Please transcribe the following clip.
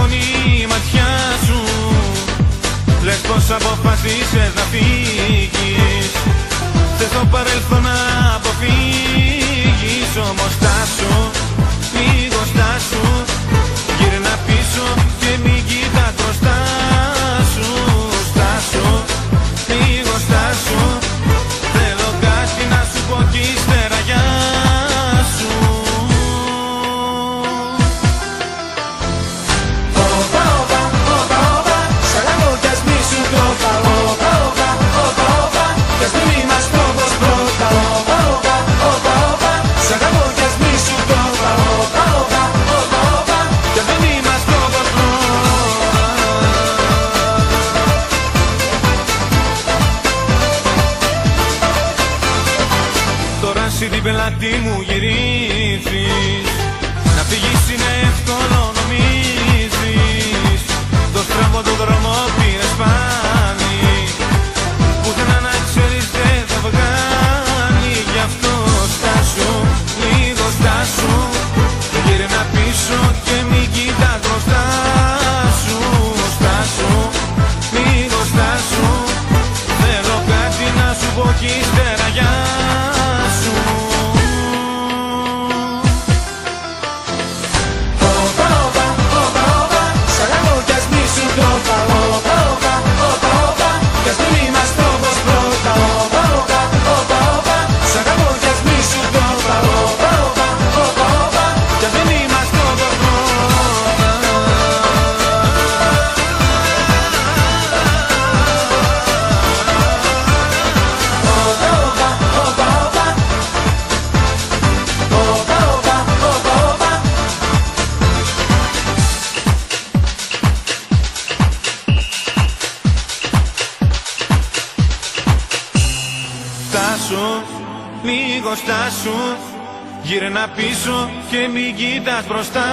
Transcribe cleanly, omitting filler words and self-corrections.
σκόνη η ματιά σου. Λες πως αποφασίσες να φύγεις. Θες το παρελθόν να αποφύγεις. Όμως στάσου, λίγο στάσου. Γύρνα πίσω και μην κοίτας μπροστά σου. Στάσου, λίγο στάσου. Θέλω κάτι να σου πω κι ύστερα γεια σου. Όπα, όπα, όπα, όπα, σαραγώ κι ας μη σου το είπα. Όπα, όπα, όπα, όπα, κι ας μην είμαστε όπως πρώτα. Όπα, όπα, όπα, όπα, σαραγώ κι ας μη σου το είπα. Όπα, όπα, όπα, όπα, κι ας μην είμαστε όπως πρώτα. Τώρα εσύ την πελάτη μου γυρίζεις. Να φύγεις είναι εύκολο νομίζεις. Το στραβό το δρόμο πήρες πάλι. Πουθενά να ξέρεις δεν θα βγάλει. Γι' αυτό στάσου, λίγο στάσου. Γύρνα πίσω και μην κοίτας μπροστά σου. Στάσου, λίγο στάσου. Θέλω κάτι να σου πω κι ύστερα γεια σου. Όπα, όπα, όπα, όπα, σαραγώ κι ας μη σου το είπα. Όπα, όπα, όπα, όπα, κι ας μην είμαστε όπως πρώτα. Όπα, όπα, όπα, όπα, σαραγώ κι ας μη σου το είπα. Όπα, όπα, όπα, όπα, κι ας μην είμαστε όπως πρώτα. Όπα, όπα, όπα, όπα, όπα, όπα, όπα, όπα. Στάσου, λίγο στάσου. Γύρνα πίσω και μην κοίτας μπροστά